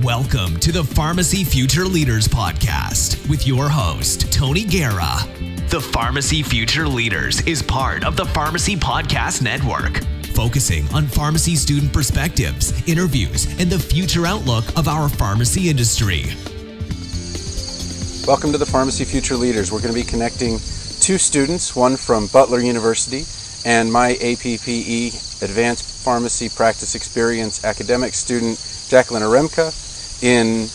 Welcome to the Pharmacy Future Leaders Podcast with your host, Tony Guerra. The Pharmacy Future Leaders is part of the Pharmacy Podcast Network, focusing on pharmacy student perspectives, interviews, and the future outlook of our pharmacy industry. Welcome to the Pharmacy Future Leaders. We're going to be connecting two students, one from Butler University and my APPE Advanced Pharmacy Practice Experience academic student, Jacqueline Aremka, in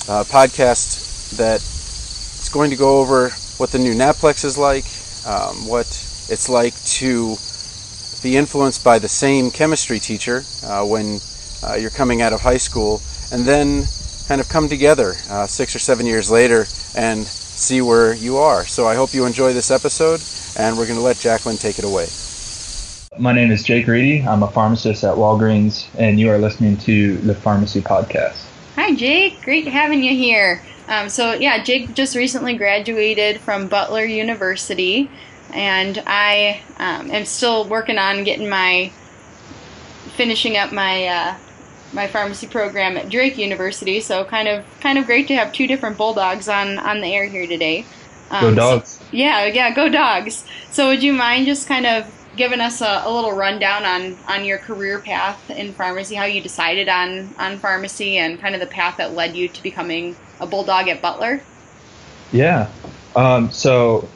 a podcast that is going to go over what the new NAPLEX is like, what it's like to be influenced by the same chemistry teacher when you're coming out of high school, and then kind of come together 6 or 7 years later and see where you are. So I hope you enjoy this episode, and we're going to let Jacqueline take it away. My name is Jake Reedy. I'm a pharmacist at Walgreens, and you are listening to the Pharmacy Podcast. Hi, Jake. Great having you here. Jake just recently graduated from Butler University, and I am still working on finishing up my pharmacy program at Drake University. So kind of great to have two different bulldogs on the air here today. Go dogs! Go dogs. So would you mind just kind of giving us a little rundown on your career path in pharmacy, how you decided on pharmacy, and kind of the path that led you to becoming a bulldog at Butler? Yeah. So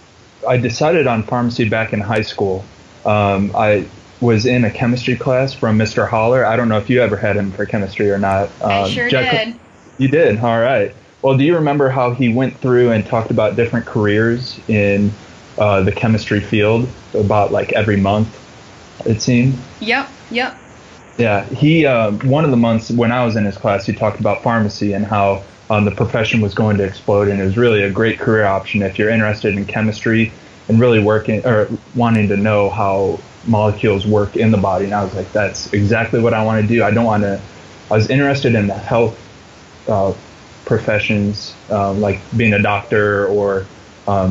I decided on pharmacy back in high school. I was in a chemistry class from Mr. Holler. I don't know if you ever had him for chemistry or not. I sure did. You did? All right. Well, do you remember how he went through and talked about different careers in the chemistry field about like every month, it seemed? Yep. Yeah, he one of the months when I was in his class, he talked about pharmacy and how the profession was going to explode, and it was really a great career option if you're interested in chemistry and really working or wanting to know how molecules work in the body. And I was like, that's exactly what I want to do. I was interested in the health professions, like being a doctor or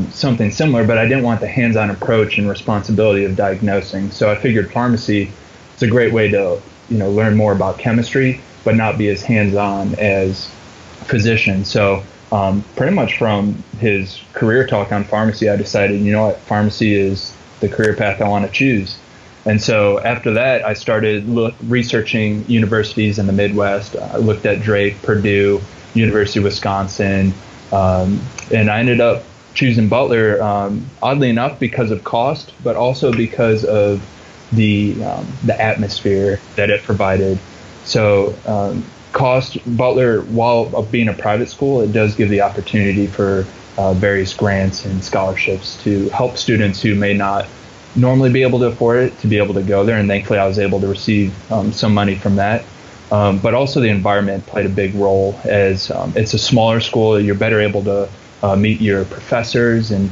something similar, but I didn't want the hands-on approach and responsibility of diagnosing. So I figured pharmacy is a great way to, learn more about chemistry, but not be as hands-on as physician. So pretty much from his career talk on pharmacy, I decided, pharmacy is the career path I want to choose. And so after that, I started researching universities in the Midwest. I looked at Drake, Purdue, University of Wisconsin, and I ended up choosing Butler, oddly enough, because of cost, but also because of the atmosphere that it provided. So cost, Butler, while being a private school, it does give the opportunity for various grants and scholarships to help students who may not normally be able to afford it to be able to go there. And thankfully, I was able to receive some money from that. But also the environment played a big role, as it's a smaller school. You're better able to meet your professors and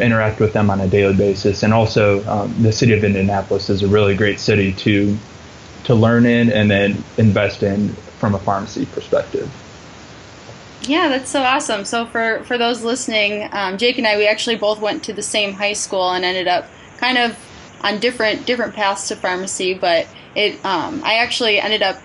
interact with them on a daily basis. And also the city of Indianapolis is a really great city to learn in and then invest in from a pharmacy perspective. Yeah, that's so awesome. So for those listening, Jake and I, we actually both went to the same high school and ended up kind of on different paths to pharmacy, but I actually ended up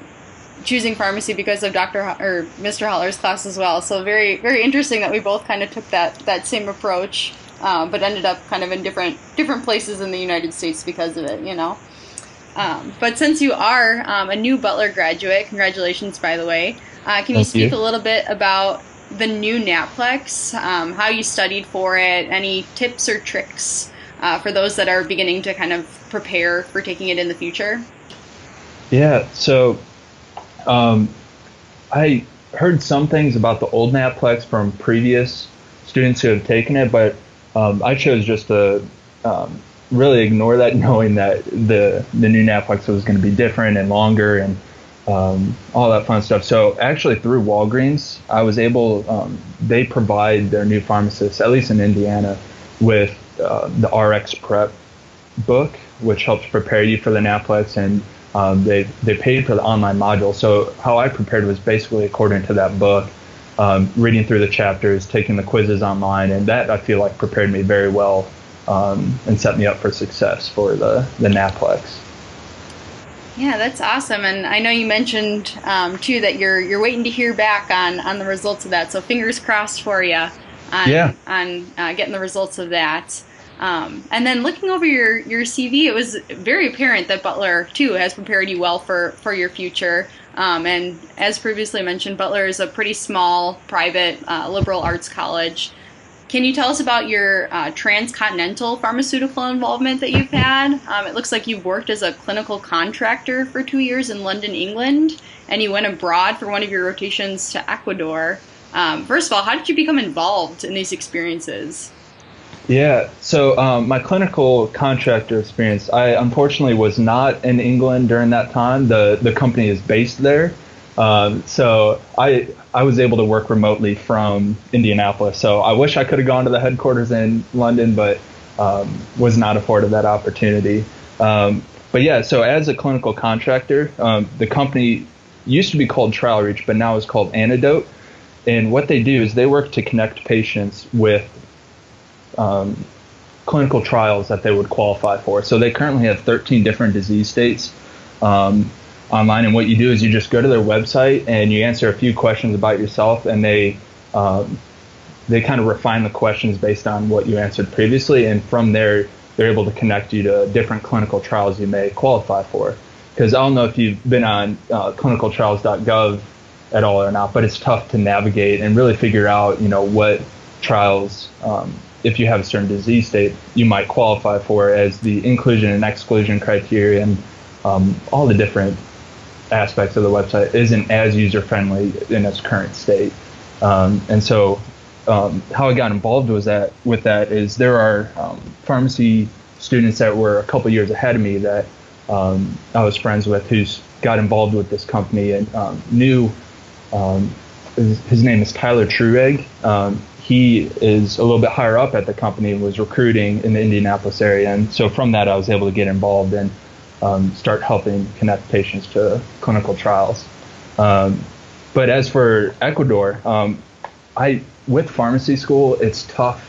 choosing pharmacy because of Mr. Holler's class as well. So very, very interesting that we both kind of took that same approach, but ended up kind of in different places in the United States because of it, But since you are a new Butler graduate, congratulations, by the way. Can you speak a little bit about the new NAPLEX, how you studied for it, any tips or tricks for those that are beginning to kind of prepare for taking it in the future? Yeah, so I heard some things about the old NAPLEX from previous students who have taken it, but I chose just to really ignore that, knowing that the new NAPLEX was going to be different and longer and all that fun stuff. So actually through Walgreens, I was able, they provide their new pharmacists, at least in Indiana, with the RX Prep book, which helps prepare you for the NAPLEX, and they paid for the online module. So how I prepared was basically according to that book, reading through the chapters, taking the quizzes online, and that I feel like prepared me very well and set me up for success for the NAPLEX. Yeah, that's awesome. And I know you mentioned too that you're waiting to hear back on the results of that. So fingers crossed for you on getting the results of that. And then looking over your CV, it was very apparent that Butler too has prepared you well for your future. And as previously mentioned, Butler is a pretty small private liberal arts college. Can you tell us about your transcontinental pharmaceutical involvement that you've had? It looks like you've worked as a clinical contractor for 2 years in London, England, and you went abroad for one of your rotations to Ecuador. First of all, how did you become involved in these experiences? Yeah, so my clinical contractor experience, I unfortunately was not in England during that time. The company is based there. So I was able to work remotely from Indianapolis. So I wish I could have gone to the headquarters in London, but was not afforded that opportunity. But yeah, so as a clinical contractor, the company used to be called Trial Reach, but now is called Antidote. And what they do is they work to connect patients with clinical trials that they would qualify for. So they currently have 13 different disease states online, and what you do is you just go to their website and you answer a few questions about yourself, and they kind of refine the questions based on what you answered previously, and from there they're able to connect you to different clinical trials you may qualify for. Because I don't know if you've been on clinicaltrials.gov at all or not, but it's tough to navigate and really figure out, what trials, if you have a certain disease state, you might qualify for, as the inclusion and exclusion criteria and all the different aspects of the website isn't as user-friendly in its current state. And so how I got involved with that is there are pharmacy students that were a couple years ahead of me that I was friends with, who's got involved with this company, and knew his name is Tyler Truegg. He is a little bit higher up at the company and was recruiting in the Indianapolis area. And so from that, I was able to get involved and start helping connect patients to clinical trials. But as for Ecuador, with pharmacy school, it's tough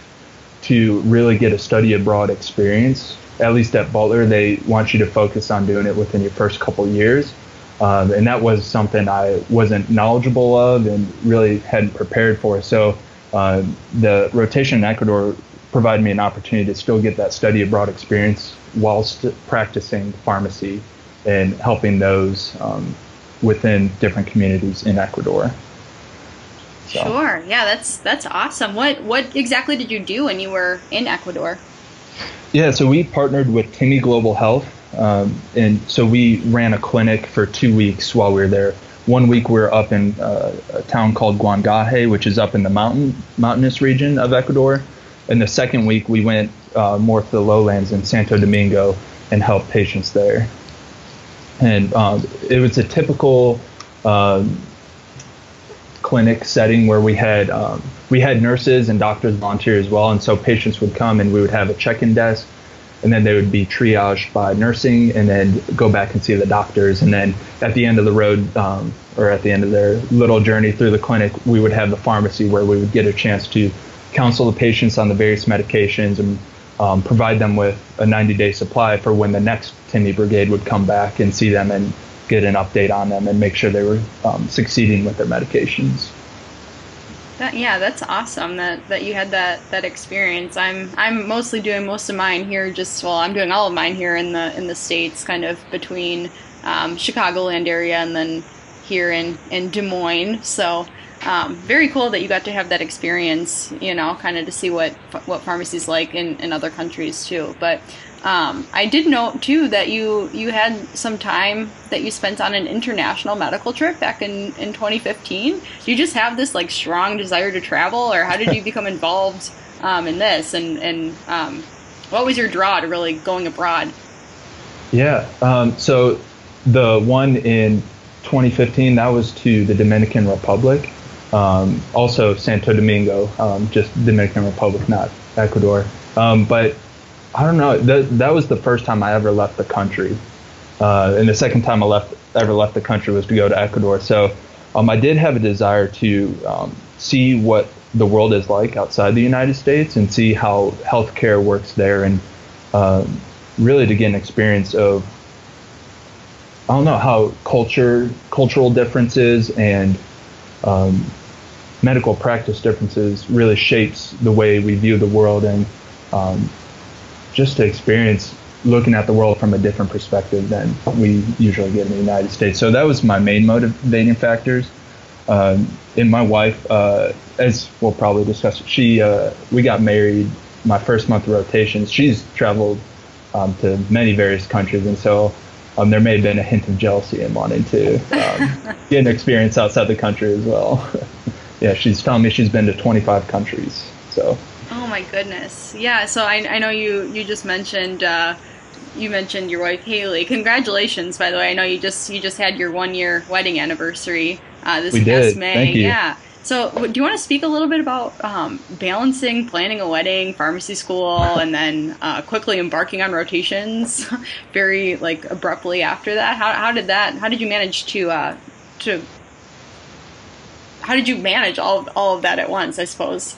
to really get a study abroad experience. At least at Butler, they want you to focus on doing it within your first couple years. And that was something I wasn't knowledgeable of and really hadn't prepared for. So the rotation in Ecuador provided me an opportunity to still get that study abroad experience whilst practicing pharmacy and helping those within different communities in Ecuador. So. Sure. Yeah, that's awesome. What exactly did you do when you were in Ecuador? Yeah, so we partnered with Timmy Global Health, and so we ran a clinic for 2 weeks while we were there. 1 week we were up in a town called Guangaje, which is up in the mountainous region of Ecuador. And the second week we went more to the lowlands in Santo Domingo and helped patients there. And it was a typical clinic setting where we had nurses and doctors volunteer as well. And so patients would come and we would have a check-in desk, and then they would be triaged by nursing and then go back and see the doctors. And then at the end of the road, or at the end of their little journey through the clinic, we would have the pharmacy where we would get a chance to counsel the patients on the various medications and provide them with a 90-day supply for when the next Timmy Brigade would come back and see them and get an update on them and make sure they were succeeding with their medications. That's awesome that you had that experience. I'm mostly doing most of mine here. I'm doing all of mine here in the States, kind of between Chicagoland area and then here in Des Moines. So very cool that you got to have that experience, kind of to see what pharmacy's like in other countries too. But I did note too that you had some time that you spent on an international medical trip back in 2015. Do you just have this strong desire to travel, or how did you become involved in this? And what was your draw to really going abroad? Yeah, so the one in 2015, that was to the Dominican Republic, also Santo Domingo, just Dominican Republic, not Ecuador. But I don't know, that was the first time I ever left the country. And the second time I ever left the country was to go to Ecuador. So I did have a desire to see what the world is like outside the United States and see how healthcare works there, and really to get an experience of I don't know how cultural differences and medical practice differences really shapes the way we view the world, and just to experience looking at the world from a different perspective than we usually get in the United States. So that was my main motivating factors. And my wife, as we'll probably discuss, we got married my first month of rotations. She's traveled to many various countries, and so there may have been a hint of jealousy in wanting to get an experience outside the country as well. Yeah, she's telling me she's been to 25 countries. So. Oh my goodness! Yeah, so I know you just mentioned you mentioned your wife Haley. Congratulations, by the way. I know you just had your 1-year wedding anniversary this past May. Thank you. Yeah. So, do you want to speak a little bit about balancing planning a wedding, pharmacy school, and then quickly embarking on rotations very abruptly after that? How did you manage all of that at once, I suppose?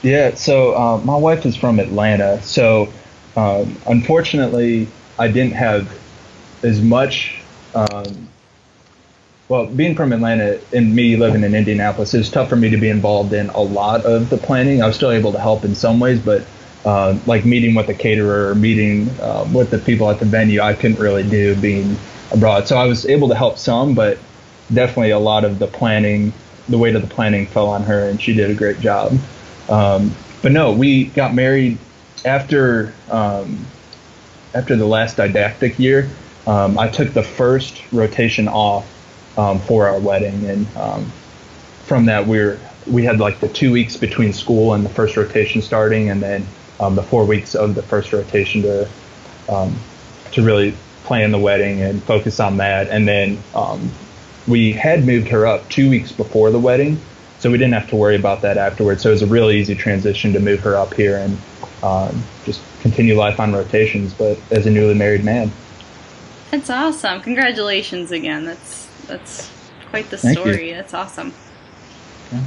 Yeah, so my wife is from Atlanta, so unfortunately I didn't have as much, being from Atlanta and me living in Indianapolis, it was tough for me to be involved in a lot of the planning. I was still able to help in some ways, but like meeting with the caterer or meeting with the people at the venue, I couldn't really do being abroad. So I was able to help some, but definitely a lot of the planning, the weight of the planning fell on her, and she did a great job. But no, we got married after the last didactic year. I took the first rotation off for our wedding, and from that we had like the 2 weeks between school and the first rotation starting, and then the 4 weeks of the first rotation to really plan the wedding and focus on that. And then we had moved her up 2 weeks before the wedding, so we didn't have to worry about that afterwards. So it was a really easy transition to move her up here and just continue life on rotations, but as a newly married man. That's awesome. Congratulations again. That's quite the Thank story. you. That's awesome. Yeah.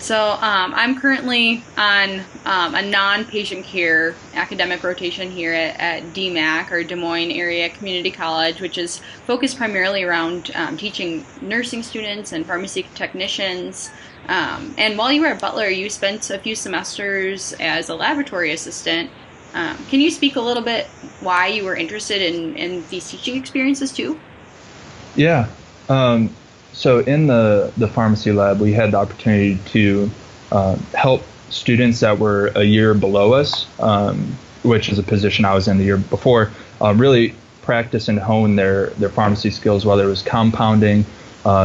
So I'm currently on a non-patient care academic rotation here at DMAC, or Des Moines Area Community College, which is focused primarily around teaching nursing students and pharmacy technicians. And while you were at Butler, you spent a few semesters as a laboratory assistant. Can you speak a little bit why you were interested in these teaching experiences too? Yeah. So in the pharmacy lab, we had the opportunity to help students that were a year below us, which is a position I was in the year before, really practice and hone their pharmacy skills, whether it was compounding,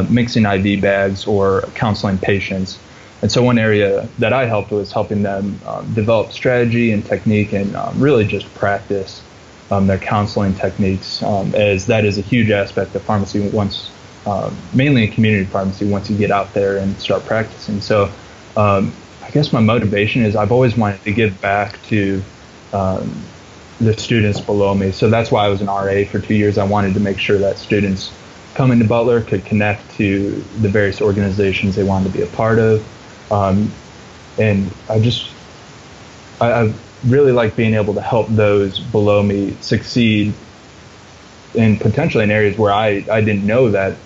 mixing IV bags, or counseling patients. And so one area that I helped was helping them develop strategy and technique, and really just practice their counseling techniques, as that is a huge aspect of pharmacy once, mainly in community pharmacy, once you get out there and start practicing. So I guess my motivation is I've always wanted to give back to the students below me. So that's why I was an RA for 2 years. I wanted to make sure that students coming to Butler could connect to the various organizations they wanted to be a part of. And I really like being able to help those below me succeed in potentially in areas where I didn't know that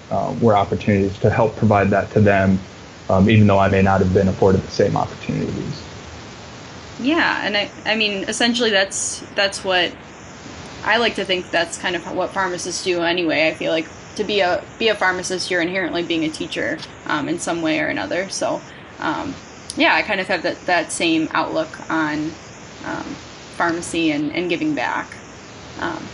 were opportunities, to help provide that to them, even though I may not have been afforded the same opportunities. Yeah, and I mean, essentially that's what I like to think that's kind of what pharmacists do anyway. I feel like to be a pharmacist, you're inherently being a teacher in some way or another. So yeah, I kind of have that same outlook on pharmacy and giving back.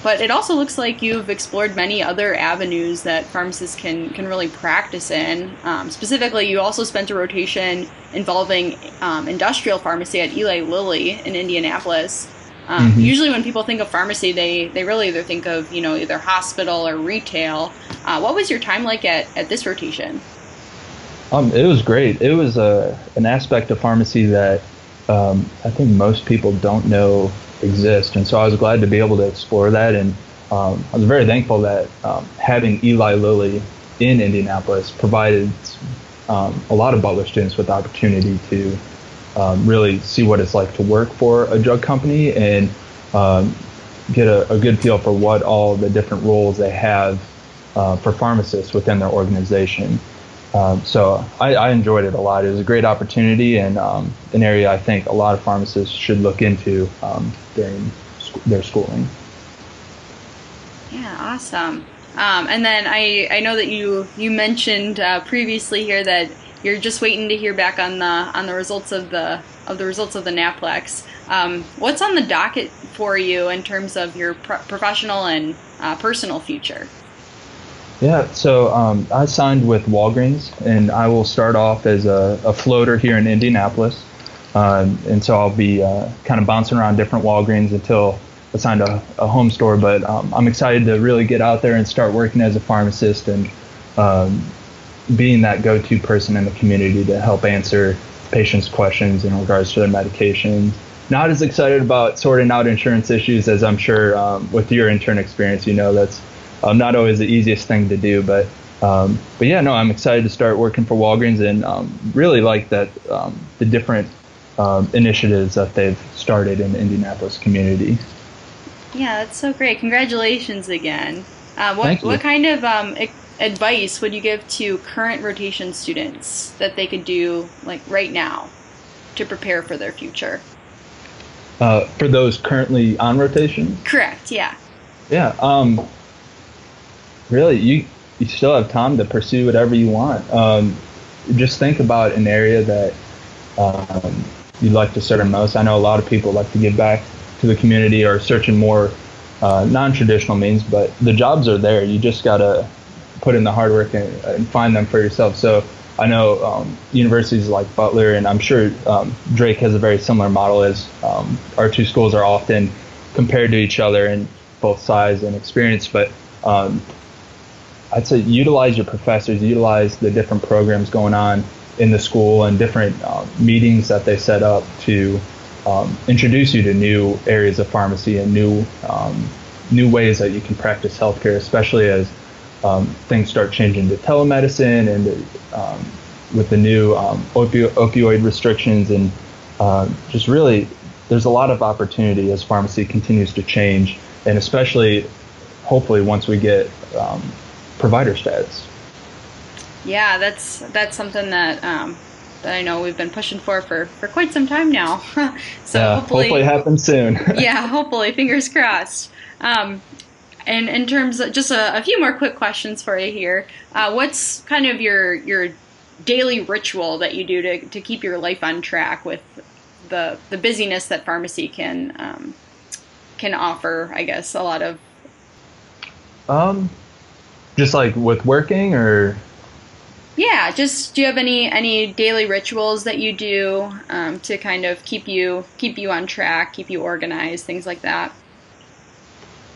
But it also looks like you've explored many other avenues that pharmacists can really practice in. Specifically, you also spent a rotation involving industrial pharmacy at Eli Lilly in Indianapolis. Usually when people think of pharmacy, they really either think of, either hospital or retail. What was your time like at this rotation? It was great. It was an aspect of pharmacy that I think most people don't know exist, and so I was glad to be able to explore that. And I was very thankful that having Eli Lilly in Indianapolis provided a lot of Butler students with the opportunity to really see what it's like to work for a drug company and get a good feel for what all the different roles they have for pharmacists within their organization. So I enjoyed it a lot. It was a great opportunity and an area I think a lot of pharmacists should look into during their schooling. Yeah, awesome. And then I know that you mentioned previously here that you're just waiting to hear back on the results of the NAPLEX. What's on the docket for you in terms of your professional and personal future? Yeah, so I signed with Walgreens, and I will start off as a floater here in Indianapolis. And so I'll be kind of bouncing around different Walgreens until I signed a home store. But I'm excited to really get out there and start working as a pharmacist and being that go-to person in the community to help answer patients' questions in regards to their medications. Not as excited about sorting out insurance issues as I'm sure with your intern experience, that's not always the easiest thing to do, but yeah, no, I'm excited to start working for Walgreens and really like that the different initiatives that they've started in the Indianapolis community. Yeah, that's so great. Congratulations again. Thank you. What kind of advice would you give to current rotation students that they could do like right now to prepare for their future? For those currently on rotation? Correct, yeah. Yeah. Really, you still have time to pursue whatever you want. Just think about an area that you'd like to serve most. I know a lot of people like to give back to the community or searching more non-traditional means, but the jobs are there. You just got to put in the hard work and find them for yourself. So I know universities like Butler, and I'm sure Drake has a very similar model as our two schools are often compared to each other in both size and experience, but I'd say utilize your professors, utilize the different programs going on in the school and different meetings that they set up to introduce you to new areas of pharmacy and new ways that you can practice healthcare, especially as things start changing to telemedicine and with the new opioid restrictions and just really there's a lot of opportunity as pharmacy continues to change, and especially hopefully once we get provider status. Yeah, that's something that that I know we've been pushing for quite some time now. So yeah, hopefully it happens soon. Yeah, hopefully, fingers crossed. And in terms of just a few more quick questions for you here, what's kind of your daily ritual that you do to keep your life on track with the busyness that pharmacy can offer? I guess a lot of. Just like with working, or? Yeah, just do you have any daily rituals that you do to kind of keep you on track, keep you organized, things like that?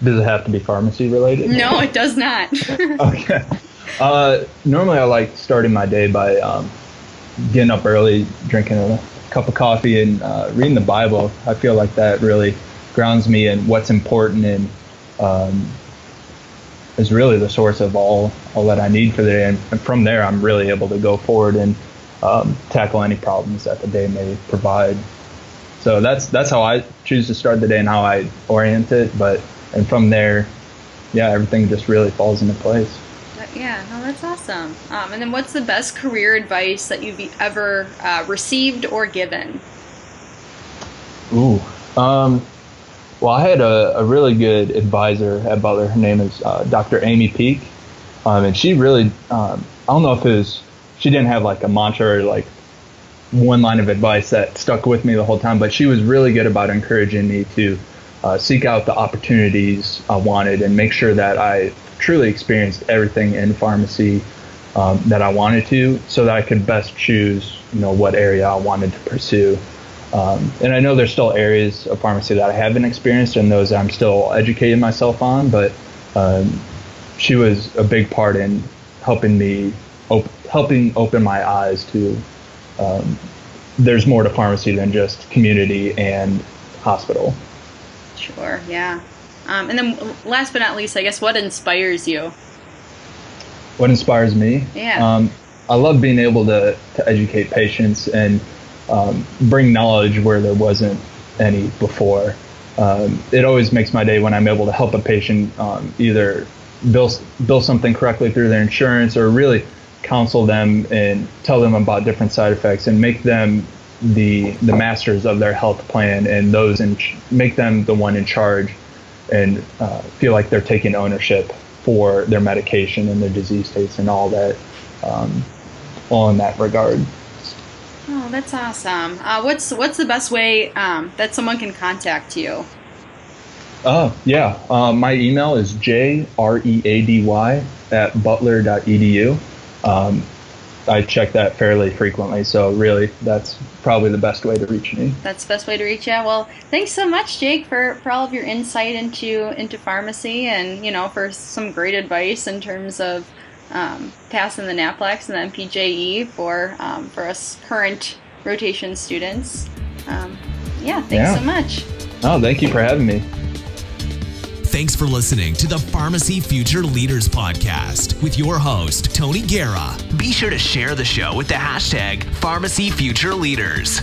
Does it have to be pharmacy related? No, it does not. Okay. Normally I like starting my day by getting up early, drinking a cup of coffee, and reading the Bible. I feel like that really grounds me in what's important and is really the source of all that I need for the day. And from there, I'm really able to go forward and tackle any problems that the day may provide. So that's how I choose to start the day and how I orient it. And from there, yeah, everything just really falls into place. Yeah, no, that's awesome. And then what's the best career advice that you've ever received or given? Ooh. Well, I had a really good advisor at Butler. Her name is Dr. Amy Peak. And she really, I don't know if she didn't have like a mantra or like one line of advice that stuck with me the whole time, but she was really good about encouraging me to seek out the opportunities I wanted and make sure that I truly experienced everything in pharmacy that I wanted to, so that I could best choose, what area I wanted to pursue. And I know there's still areas of pharmacy that I haven't experienced and those I'm still educating myself on, but she was a big part in helping open my eyes to there's more to pharmacy than just community and hospital. Sure, yeah. And then last but not least, I guess, what inspires you? What inspires me? Yeah. I love being able to educate patients and bring knowledge where there wasn't any before. It always makes my day when I'm able to help a patient either bill something correctly through their insurance, or really counsel them and tell them about different side effects and make them the masters of their health plan, and make them the one in charge, and feel like they're taking ownership for their medication and their disease states and all that, all in that regard. Oh, that's awesome. What's the best way that someone can contact you? My email is jready@butler.edu. I check that fairly frequently, so really that's probably the best way to reach me. That's the best way to reach you. Well, thanks so much, Jake, for all of your insight into pharmacy, and for some great advice in terms of passing the NAPLEX and the MPJE for us current rotation students. Thanks so much. Oh, thank you for having me. Thanks for listening to the Pharmacy Future Leaders Podcast with your host, Tony Guerra. Be sure to share the show with the hashtag Pharmacy Future Leaders.